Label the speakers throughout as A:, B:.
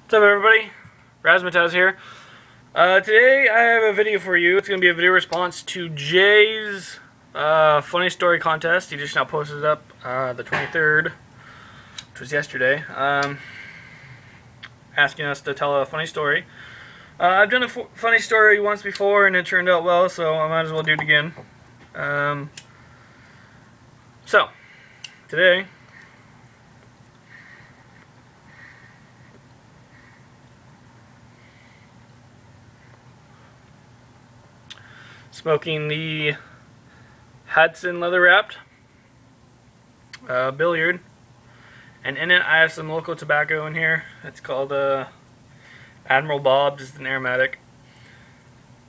A: What's up, everybody? Razzmatazz here. Today I have a video for you. It's going to be a video response to Jay's funny story contest. He just now posted it up the 23rd, which was yesterday, asking us to tell a funny story. I've done a funny story once before and it turned out well, so I might as well do it again. So, today, smoking the Hudson leather wrapped billiard, and in it I have some local tobacco in here. It's called Admiral Bob's. It's an aromatic,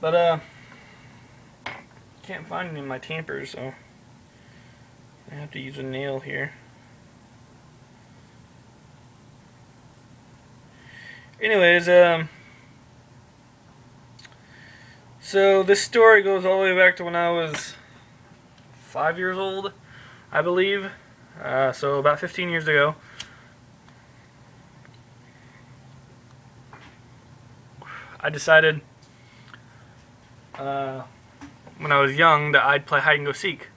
A: but can't find any in my tampers, so I have to use a nail here. Anyways, so this story goes all the way back to when I was 5 years old, I believe. So about 15 years ago. I decided when I was young that I'd play hide and go seek.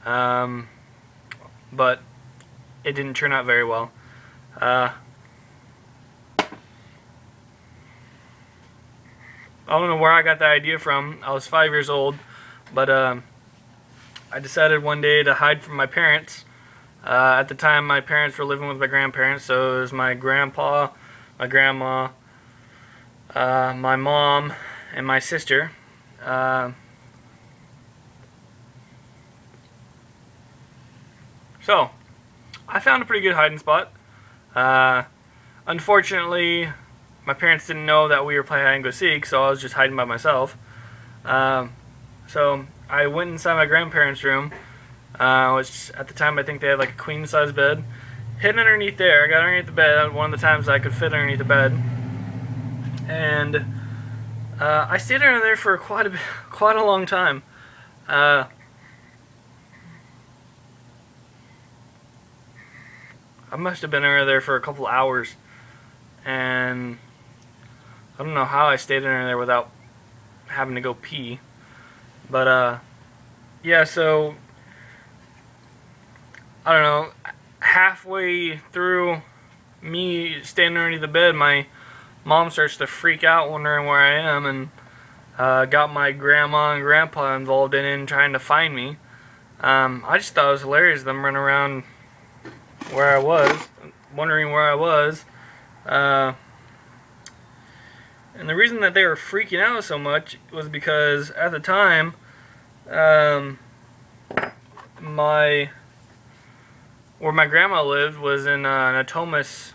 A: But it didn't turn out very well. I don't know where I got the idea from. I was 5 years old, but I decided one day to hide from my parents. At the time, my parents were living with my grandparents, so it was my grandpa, my grandma, my mom, and my sister. So, I found a pretty good hiding spot. Unfortunately, my parents didn't know that we were playing hide and go seek, so I was just hiding by myself. So I went inside my grandparents' room, which at the time I think they had like a queen size bed. Hid underneath there. I got underneath the bed one of the times I could fit underneath the bed, and I stayed under there for quite a long time. I must have been under there for a couple hours, and I don't know how I stayed under there without having to go pee. But yeah, so I don't know, halfway through me standing underneath the bed, my mom starts to freak out wondering where I am, and got my grandma and grandpa involved in it and trying to find me. I just thought it was hilarious, them running around where I was, wondering where I was. And the reason that they were freaking out so much was because at the time, where my grandma lived was in Natomas,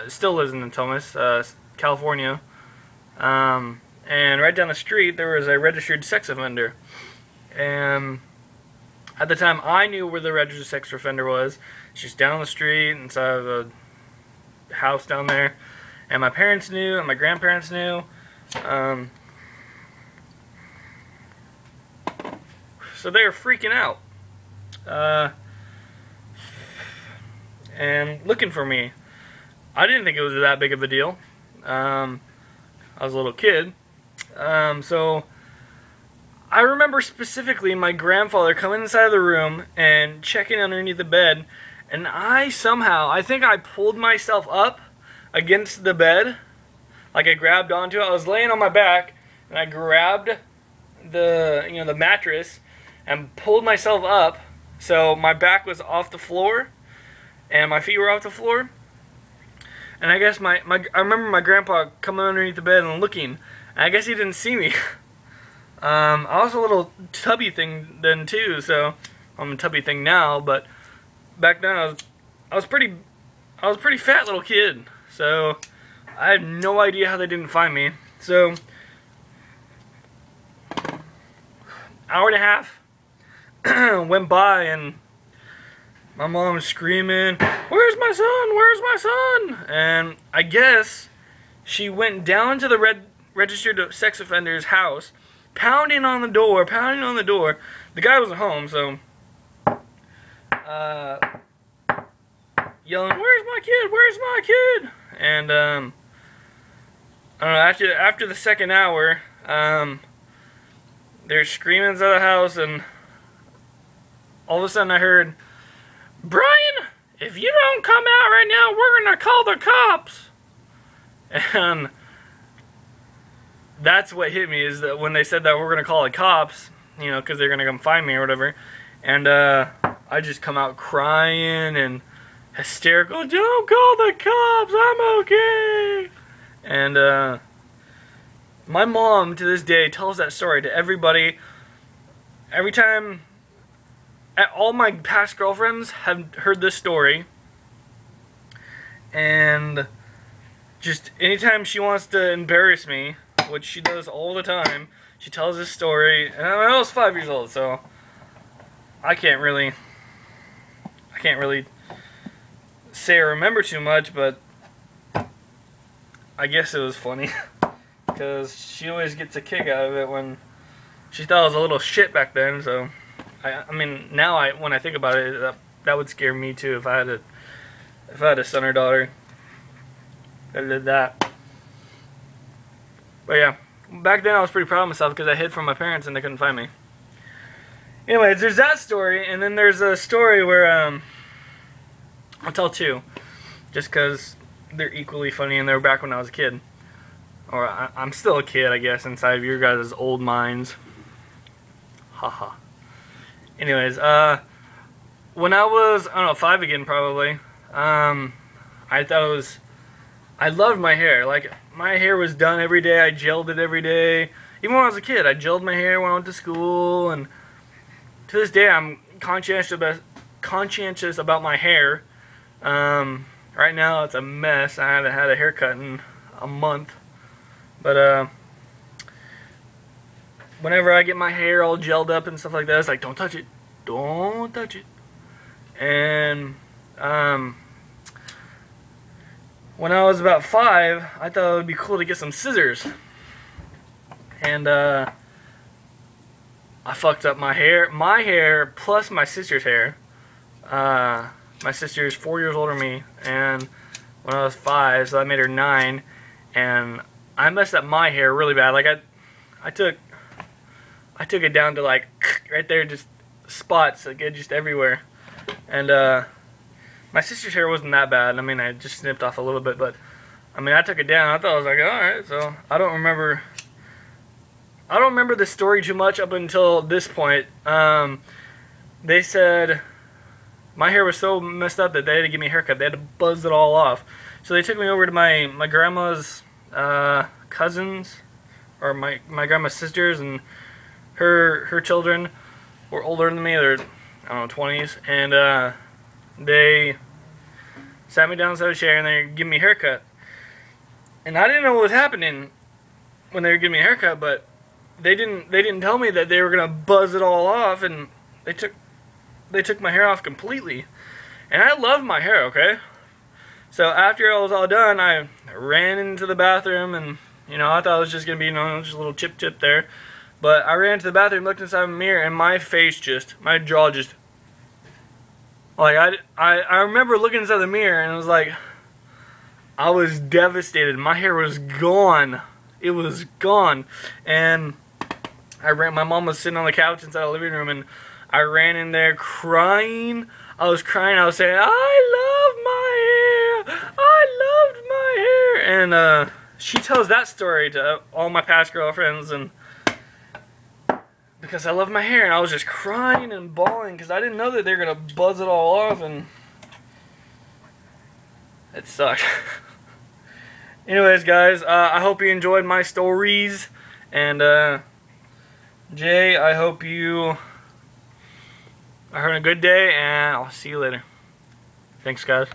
A: still lives in Natomas, California. And right down the street there was a registered sex offender. And at the time I knew where the registered sex offender was. She's down the street inside of a house down there. And my parents knew, and my grandparents knew. So they were freaking out. And looking for me. I didn't think it was that big of a deal. I was a little kid. So I remember specifically my grandfather coming inside of the room and checking underneath the bed. And I think I pulled myself up against the bed, like I grabbed onto it. I was laying on my back, and I grabbed the mattress and pulled myself up, so my back was off the floor, and my feet were off the floor. And I guess I remember my grandpa coming underneath the bed and looking, and I guess he didn't see me. I was a little tubby thing then too, so I'm a tubby thing now, but back then I was a pretty fat little kid. So I had no idea how they didn't find me. So hour and a half went by, and my mom was screaming, "Where's my son? Where's my son?" And I guess she went down to the registered sex offender's house, pounding on the door. The guy wasn't home, so yelling, "Where's my kid? Where's my kid?" And I don't know, after the second hour, they're screaming inside the house, and all of a sudden I heard, "Brian, if you don't come out right now, we're gonna call the cops." And that's what hit me, is that when they said that we're gonna call the cops, you know, because they're gonna come find me or whatever, and I just come out crying and hysterical. "Don't call the cops, I'm okay." And my mom to this day tells that story to everybody. Every time, all my past girlfriends have heard this story, and just anytime she wants to embarrass me, which she does all the time, she tells this story. And I was 5 years old, so I can't really say I remember too much, but I guess it was funny because she always gets a kick out of it when she thought I was a little shit back then. So I mean, now when I think about it, that would scare me too if I had a son or daughter that did that. But yeah, back then I was pretty proud of myself because I hid from my parents and they couldn't find me. Anyways, there's that story, and then there's a story where I'll tell two, just because they're equally funny and they were back when I was a kid. Or I'm still a kid, I guess, inside of your guys' old minds. Haha. Anyways, when I was, I don't know, 5 again probably, I loved my hair. Like, my hair was done every day. I gelled it every day. Even when I was a kid, I gelled my hair when I went to school, and to this day I'm conscientious about my hair. Right now it's a mess. I haven't had a haircut in a month. But whenever I get my hair all gelled up and stuff like that, it's like, don't touch it. Don't touch it. And when I was about 5, I thought it would be cool to get some scissors. And I fucked up my hair plus my sister's hair. My sister's 4 years older than me, and when I was 5, so that made her 9, and I messed up my hair really bad. Like I took it down to like right there, just spots, like just everywhere. And my sister's hair wasn't that bad. I mean, I just snipped off a little bit, but I mean, I took it down. I thought I was like, all right. So I don't remember the story too much up until this point. They said my hair was so messed up that they had to give me a haircut. They had to buzz it all off. So they took me over to my grandma's cousins, or my grandma's sisters, and her children were older than me. They're, I don't know, 20s, and they sat me down inside a chair and they gave me a haircut. And I didn't know what was happening when they were giving me a haircut, but they didn't tell me that they were gonna buzz it all off, and they took my hair off completely. And I love my hair, okay? So after it was all done, I ran into the bathroom, and you know, I thought it was just gonna be, you know, just a little chip there. But I ran to the bathroom, looked inside the mirror, and my jaw just, like, I remember looking inside the mirror, and it was like, I was devastated. My hair was gone. It was gone. And my mom was sitting on the couch inside the living room, and I ran in there crying. I was crying. I was saying, I love my hair. I loved my hair. And she tells that story to all my past girlfriends, and because I love my hair, and I was just crying and bawling because I didn't know that they were going to buzz it all off, and it sucked. Anyways, guys, I hope you enjoyed my stories, and Jay, I hope you are having a good day, and I'll see you later. Thanks, guys.